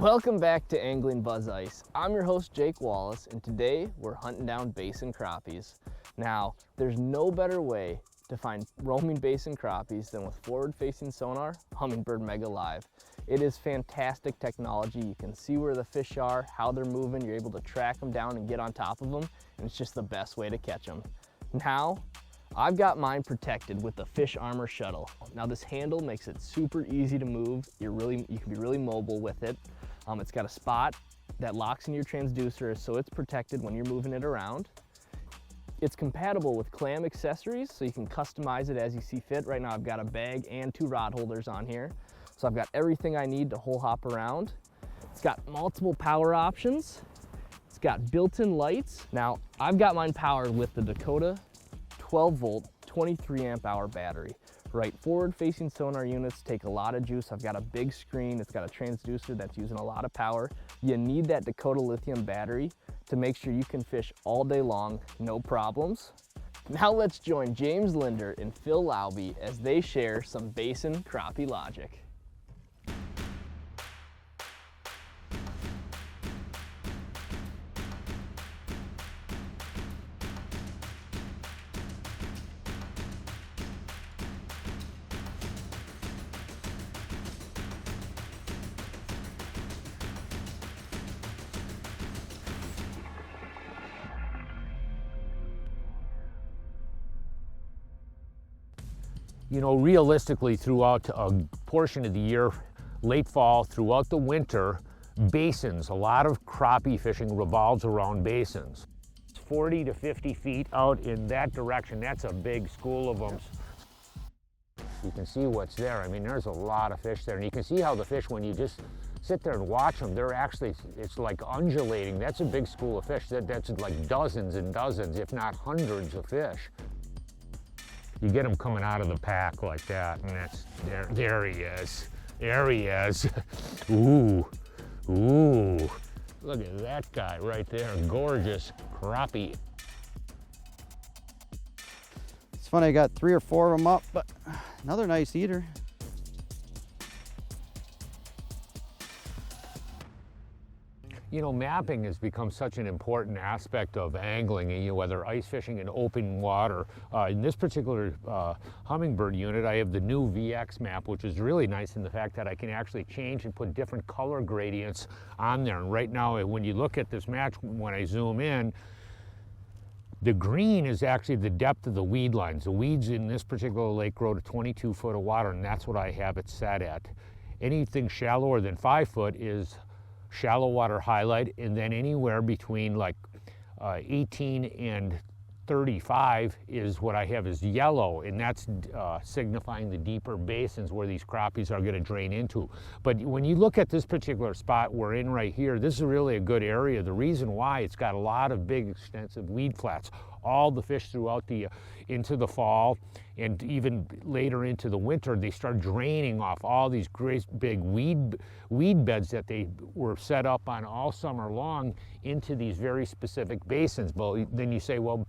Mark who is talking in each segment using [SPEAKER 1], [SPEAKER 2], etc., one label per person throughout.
[SPEAKER 1] Welcome back to Angling Buzz Ice. I'm your host Jake Wallace, and today we're hunting down basin crappies. Now, there's no better way to find roaming basin crappies than with forward-facing sonar, Humminbird Mega Live. It is fantastic technology. You can see where the fish are, how they're moving. You're able to track them down and get on top of them, and it's just the best way to catch them. Now, I've got mine protected with the Fish Armor Shuttle. Now this handle makes it super easy to move. You can be really mobile with it. It's got a spot that locks in your transducer, so it's protected when you're moving it around. It's compatible with clam accessories, so you can customize it as you see fit. Right now I've got a bag and 2 rod holders on here. So I've got everything I need to hole hop around. It's got multiple power options. It's got built-in lights. Now I've got mine powered with the Dakota 12 volt, 23 amp hour battery. Right, forward-facing sonar units take a lot of juice. I've got a big screen. It's got a transducer that's using a lot of power. You need that Dakota lithium battery to make sure you can fish all day long, no problems. Now let's join James Lindner and Phil Laube as they share some basin crappie logic.
[SPEAKER 2] You know, realistically, throughout a portion of the year, late fall, throughout the winter, basins, a lot of crappie fishing revolves around basins. 40 to 50 feet out in that direction, that's a big school of them. You can see what's there. I mean, there's a lot of fish there. And you can see how the fish, when you just sit there and watch them, they're actually, it's like undulating. That's a big school of fish. That's like dozens and dozens, if not hundreds of fish. You get him coming out of the pack like that, and that's, there he is. There he is. Ooh, ooh. Look at that guy right there, gorgeous crappie.
[SPEAKER 3] It's funny, I got 3 or 4 of them up, but another nice eater.
[SPEAKER 2] You know, mapping has become such an important aspect of angling, you know, whether ice fishing in open water. In this particular Humminbird unit, I have the new VX map, which is really nice in the fact that I can actually change and put different color gradients on there. And right now, when you look at this map, when I zoom in, the green is actually the depth of the weed lines. The weeds in this particular lake grow to 22 foot of water, and that's what I have it set at. Anything shallower than 5 foot is shallow water highlight, and then anywhere between like 18 and 35 is what I have as yellow, and that's signifying the deeper basins where these crappies are going to drain into. But when you look at this particular spot we're in right here, this is really a good area. The reason why, it's got a lot of big extensive weed flats. All the fish throughout the into the fall and even later into the winter, they start draining off all these great big weed beds that they were set up on all summer long into these very specific basins. But then you say, well,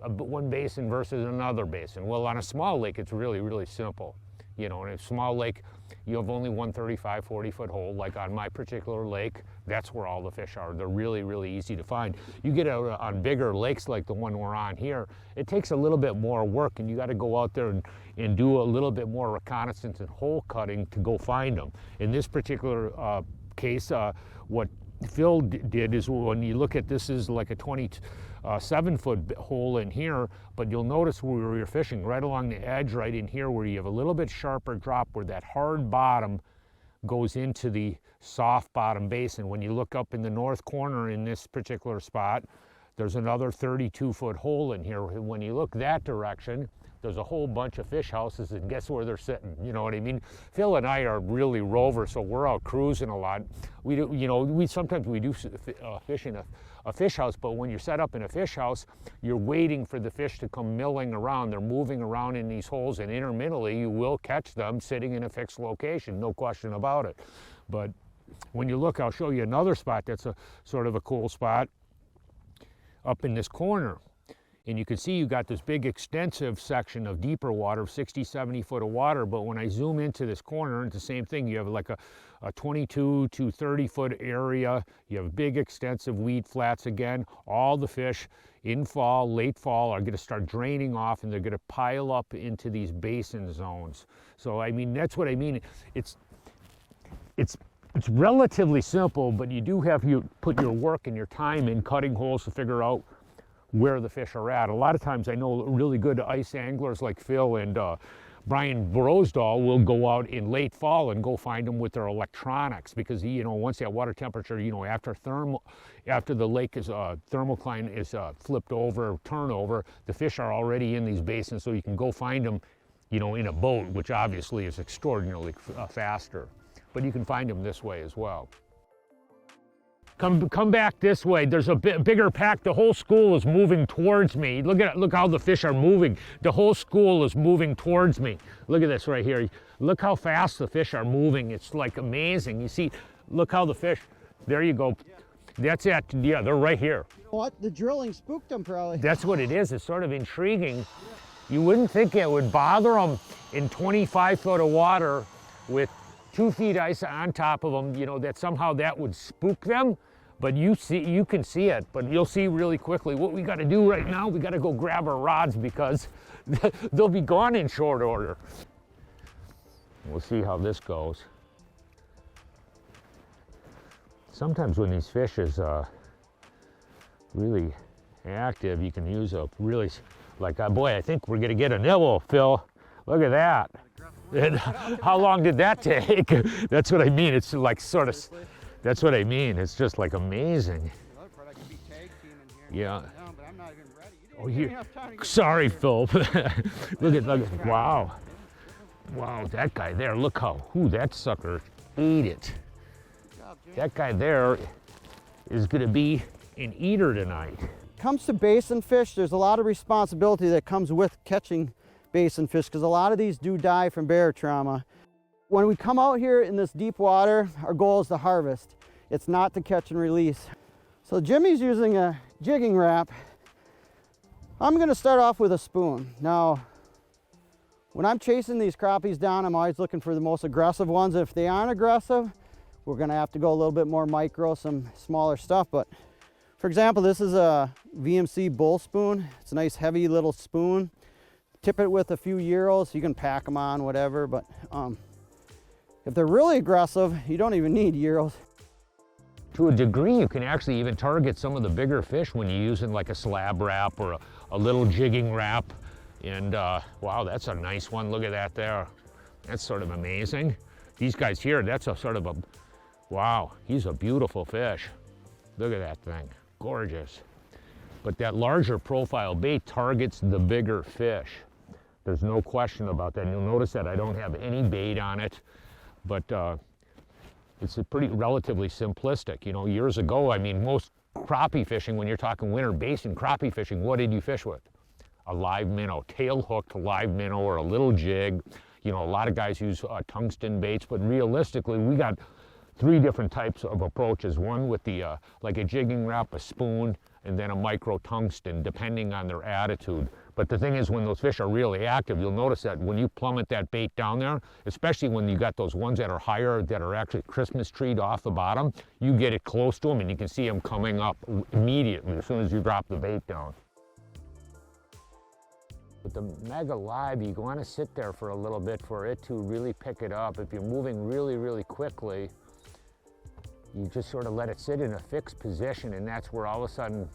[SPEAKER 2] one basin versus another basin. Well, on a small lake, it's really, really simple. You know, in a small lake, you have only one 35, 40-foot hole. Like on my particular lake, that's where all the fish are. They're really, really easy to find. You get out on bigger lakes like the one we're on here, it takes a little bit more work, and you got to go out there and do a little bit more reconnaissance and hole cutting to go find them. In this particular case, what Phil did is, when you look at this, is like a 27-foot hole in here, but you'll notice where you're fishing right along the edge right in here, where you have a little bit sharper drop where that hard bottom goes into the soft bottom basin. When you look up in the north corner in this particular spot, there's another 32-foot hole in here. When you look that direction, there's a whole bunch of fish houses, and guess where they're sitting? You know what I mean? Phil and I are really rovers, so we're out cruising a lot. We do, you know, sometimes we do fish in a fish house, but when you're set up in a fish house, you're waiting for the fish to come milling around. They're moving around in these holes, and intermittently you will catch them sitting in a fixed location, no question about it. But when you look, I'll show you another spot that's a sort of a cool spot up in this corner. And you can see you got this big extensive section of deeper water, 60, 70 foot of water. But when I zoom into this corner, it's the same thing. You have like a 22 to 30 foot area. You have big extensive weed flats again. All the fish in fall, late fall are going to start draining off, and they're going to pile up into these basin zones. So I mean, that's what I mean. It's relatively simple, but you do have to put your work and your time in cutting holes to figure out where the fish are at. A lot of times I know really good ice anglers like Phil and Brian Brosdahl will go out in late fall and go find them with their electronics, because you know, once that water temperature, you know, after the lake is thermocline is flipped over, turnover, the fish are already in these basins, so you can go find them, you know, in a boat, which obviously is extraordinarily faster, but you can find them this way as well. Come back this way. There's a bigger pack. The whole school is moving towards me. Look how the fish are moving. The whole school is moving towards me. Look at this right here. Look how fast the fish are moving. It's like amazing. You see, look how the fish, there you go. That's it. Yeah, they're right here.
[SPEAKER 3] You know what? The drilling spooked them probably.
[SPEAKER 2] That's what it is. It's sort of intriguing. You wouldn't think it would bother them in 25 foot of water with 2 feet ice on top of them, you know, that somehow that would spook them. But you can see it, but you'll see really quickly. What we got to do right now, we got to go grab our rods, because they'll be gone in short order. We'll see how this goes. Sometimes when these fish is really active, you can use a really, like, boy, I think we're gonna get a nibble, Phil. Look at that. And how long did that take? That's what I mean. It's like sort of, that's what I mean. It's just like amazing. Yeah. Oh, sorry, Phil. Look at, wow. Wow, that guy there, look how, that sucker ate it. That guy there is gonna be an eater tonight.
[SPEAKER 3] Comes to basin fish, there's a lot of responsibility that comes with catching basin fish, because a lot of these do die from bear trauma. When we come out here in this deep water, our goal is to harvest. It's not to catch and release. So Jimmy's using a jigging wrap. I'm gonna start off with a spoon. Now, when I'm chasing these crappies down, I'm always looking for the most aggressive ones. If they aren't aggressive, we're gonna have to go a little bit more micro, some smaller stuff. But for example, this is a VMC bull spoon. It's a nice heavy little spoon. Tip it with a few gyros. You can pack them on, whatever, but if they're really aggressive, you don't even need gyros.
[SPEAKER 2] To a degree, you can actually even target some of the bigger fish when you're using like a slab wrap or a little jigging wrap. And wow, that's a nice one. Look at that there. That's sort of amazing. These guys here, that's a sort of a, wow, he's a beautiful fish. Look at that thing, gorgeous. But that larger profile bait targets the bigger fish. There's no question about that. And you'll notice that I don't have any bait on it, but it's a pretty relatively simplistic. You know, years ago, I mean, most crappie fishing, when you're talking winter basin crappie fishing, what did you fish with? A live minnow, tail hooked live minnow or a little jig. You know, a lot of guys use tungsten baits, but realistically, we got 3 different types of approaches. One with the, like a jigging wrap, a spoon, and then a micro tungsten, depending on their attitude. But the thing is, when those fish are really active, you'll notice that when you plummet that bait down there, especially when you got those ones that are higher, that are actually Christmas treed off the bottom, you get it close to them and you can see them coming up immediately as soon as you drop the bait down. With the Mega Live, you want to sit there for a little bit for it to really pick it up. If you're moving really, really quickly, you just sort of let it sit in a fixed position, and that's where all of a sudden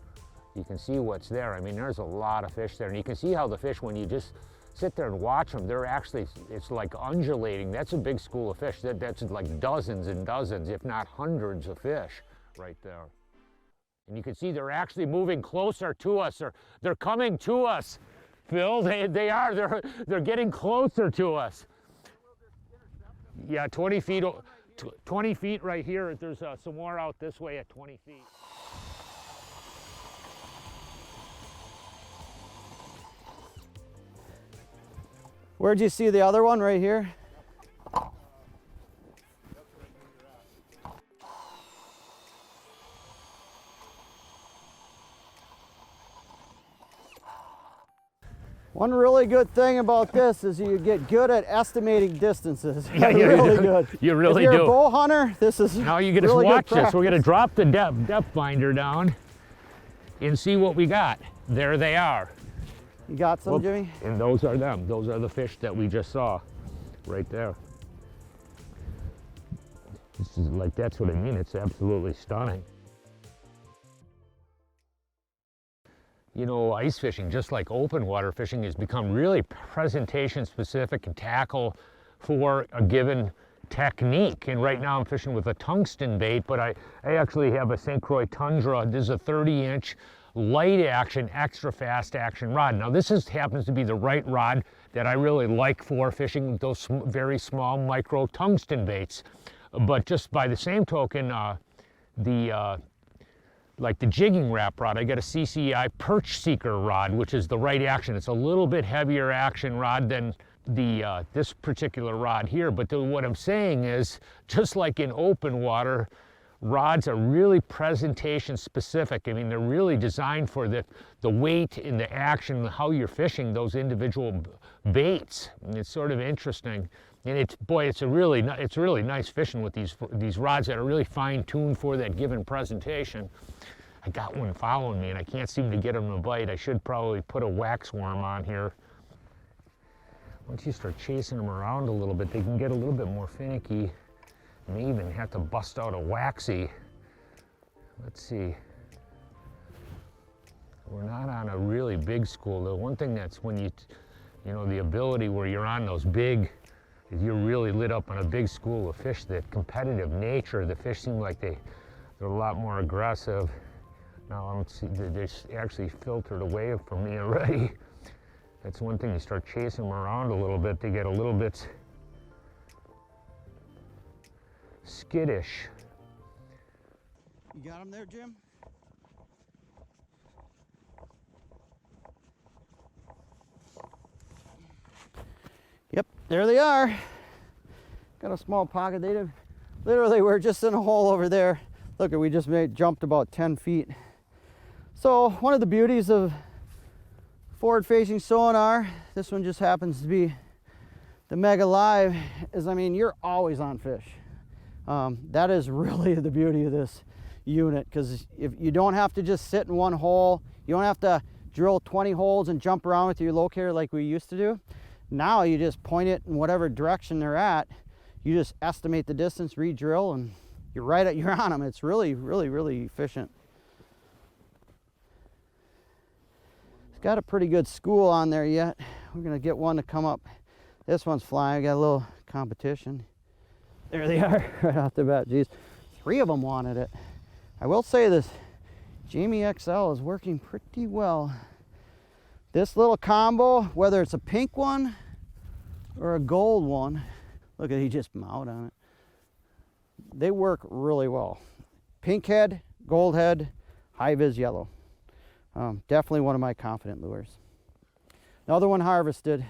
[SPEAKER 2] you can see what's there. I mean, there's a lot of fish there, and you can see how the fish, when you just sit there and watch them, they're actually, it's like undulating. That's a big school of fish. That's like dozens and dozens, if not hundreds of fish right there. And you can see they're actually moving closer to us. They're coming to us, Phil. They are. They're getting closer to us. Yeah, 20 feet. 20 feet right here. There's some more out this way at 20 feet.
[SPEAKER 3] Where'd you see the other one? Right here? One really good thing about this is you get good at estimating distances.
[SPEAKER 2] Yeah,
[SPEAKER 3] really good.
[SPEAKER 2] You really
[SPEAKER 3] if you're
[SPEAKER 2] do.
[SPEAKER 3] a bow hunter, this is
[SPEAKER 2] Now you get
[SPEAKER 3] really
[SPEAKER 2] to watch
[SPEAKER 3] good
[SPEAKER 2] this. We're going to
[SPEAKER 3] practice.
[SPEAKER 2] drop the depth finder down and see what we got. There they are.
[SPEAKER 3] You got some,
[SPEAKER 2] Whoop.
[SPEAKER 3] Jimmy?
[SPEAKER 2] And those are them. Those are the fish that we just saw right there. This is like, that's what I mean. It's absolutely stunning. You know, ice fishing, just like open water fishing, has become really presentation specific and tackle for a given technique. And right now I'm fishing with a tungsten bait, but I actually have a St. Croix Tundra. This is a 30-inch light action, extra fast action rod. Now this happens to be the right rod that I really like for fishing with those very small micro tungsten baits. But just by the same token, like the jigging wrap rod, I got a CCI Perch Seeker rod, which is the right action. It's a little bit heavier action rod than this particular rod here. But what I'm saying is, just like in open water, rods are really presentation specific. I mean, they're really designed for the weight and the action and how you're fishing those individual baits. And it's sort of interesting. And it's really nice fishing with these rods that are really fine-tuned for that given presentation. I got one following me and I can't seem to get him to bite. I should probably put a wax worm on here. Once you start chasing them around a little bit, they can get a little bit more finicky. You may even have to bust out a waxy. Let's see. We're not on a really big school. The one thing that's when you know, the ability where you're on those big, if you're really lit up on a big school of fish, the competitive nature, the fish seem like they're a lot more aggressive. Now I don't see, they're actually filtered away from me already. That's one thing, you start chasing them around a little bit, they get a little bit skittish.
[SPEAKER 3] You got them there, Jim? Yep, there they are. Got a small pocket. They did, literally were just in a hole over there. Look, we just jumped about 10 feet. So one of the beauties of forward-facing sonar, this one just happens to be the Mega Live, is, I mean, you're always on fish. That is really the beauty of this unit, because if you don't have to just sit in one hole, you don't have to drill 20 holes and jump around with your locator like we used to do. Now you just point it in whatever direction they're at. You just estimate the distance, re-drill, and you're on them. It's really, really, really efficient. It's got a pretty good school on there yet. We're gonna get one to come up. This one's flying. I got a little competition. There they are, right off the bat. Geez, 3 of them wanted it. I will say this, Jamie XL is working pretty well. This little combo, whether it's a pink one or a gold one, look at, he just mowed on it. They work really well. Pink head, gold head, high vis yellow. Definitely one of my confident lures. Another one harvested.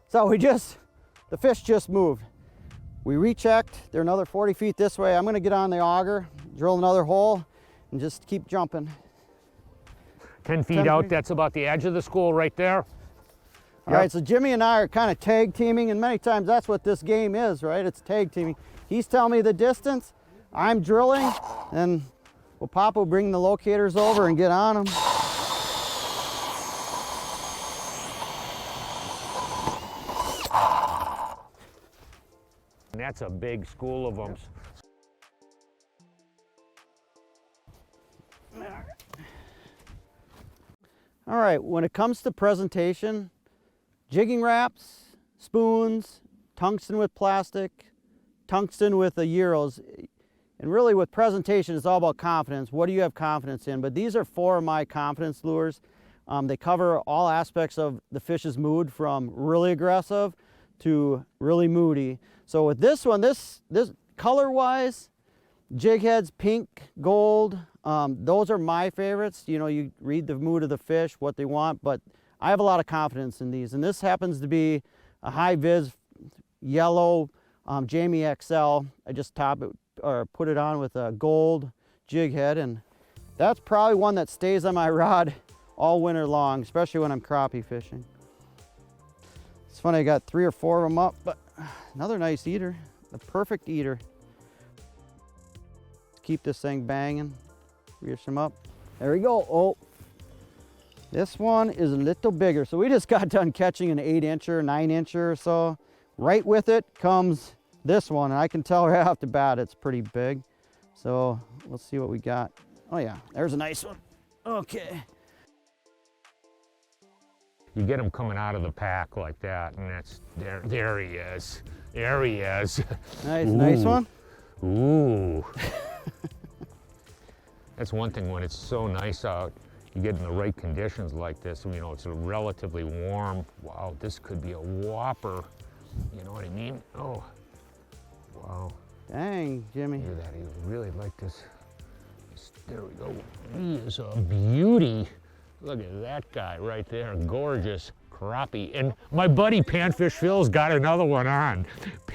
[SPEAKER 3] So the fish just moved. We rechecked, they're another 40 feet this way. I'm gonna get on the auger, drill another hole, and just keep jumping.
[SPEAKER 2] 10 feet out, that's about the edge of the school right there.
[SPEAKER 3] All right, so Jimmy and I are kind of tag teaming, and many times that's what this game is, right? It's tag teaming. He's telling me the distance, I'm drilling, and well, Papa will bring the locators over and get on them.
[SPEAKER 2] And that's a big school of them.
[SPEAKER 3] All right, when it comes to presentation, jigging wraps, spoons, tungsten with plastic, tungsten with the Euros, and really with presentation, it's all about confidence. What do you have confidence in? But these are 4 of my confidence lures. They cover all aspects of the fish's mood, from really aggressive to really moody. So with this one, this color-wise, jig heads, pink, gold, those are my favorites. You know, you read the mood of the fish, what they want, but I have a lot of confidence in these. And this happens to be a high vis yellow Jamie XL. I just top it or put it on with a gold jig head, and that's probably one that stays on my rod all winter long, especially when I'm crappie fishing. It's funny, I got 3 or 4 of them up, but another nice eater, the perfect eater. Keep this thing banging, reach them up. There we go. Oh, this one is a little bigger. So we just got done catching an 8-incher, 9-incher or so. Right with it comes this one, and I can tell right off the bat it's pretty big. So let's see what we got. Oh yeah, there's a nice one. Okay.
[SPEAKER 2] You get him coming out of the pack like that, and that's, there he is. There he is.
[SPEAKER 3] Nice, nice one.
[SPEAKER 2] Ooh. That's one thing when it's so nice out, you get in the right conditions like this, you know, it's relatively warm. Wow, this could be a whopper. You know what I mean? Oh, wow.
[SPEAKER 3] Dang, Jimmy.
[SPEAKER 2] Look at that, he really like this. There we go. He is a beauty. Look at that guy right there, gorgeous crappie. And my buddy Panfish Phil's got another one on.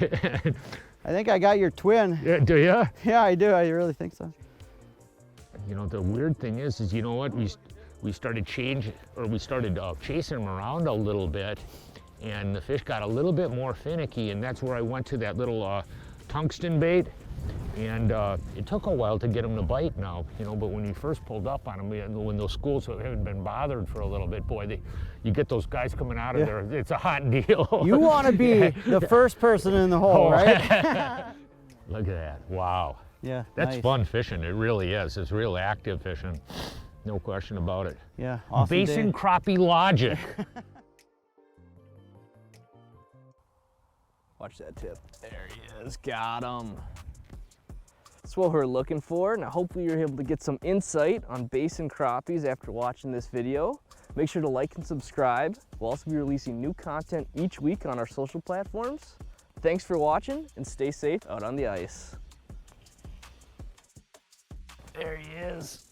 [SPEAKER 3] I think I got your twin.
[SPEAKER 2] Yeah, do you?
[SPEAKER 3] Yeah, I do. I really think so.
[SPEAKER 2] You know, the weird thing is you know what? We started chasing them around a little bit, and the fish got a little bit more finicky, and that's where I went to that little tungsten bait. And it took a while to get them to bite now, you know, but when you first pulled up on them, when those schools haven't been bothered for a little bit, boy, you get those guys coming out of there, it's a hot deal.
[SPEAKER 3] You want to be the first person in the hole, right?
[SPEAKER 2] Look at that, wow.
[SPEAKER 3] Yeah,
[SPEAKER 2] That's
[SPEAKER 3] nice.
[SPEAKER 2] fun fishing, it really is. It's real active fishing, no question about it.
[SPEAKER 3] Yeah, awesome
[SPEAKER 2] Basin
[SPEAKER 3] day.
[SPEAKER 2] crappie logic.
[SPEAKER 1] Watch that tip. There he is, got him. That's what we're looking for. Now hopefully you're able to get some insight on basin crappies after watching this video. Make sure to like and subscribe. We'll also be releasing new content each week on our social platforms. Thanks for watching and stay safe out on the ice. There he is.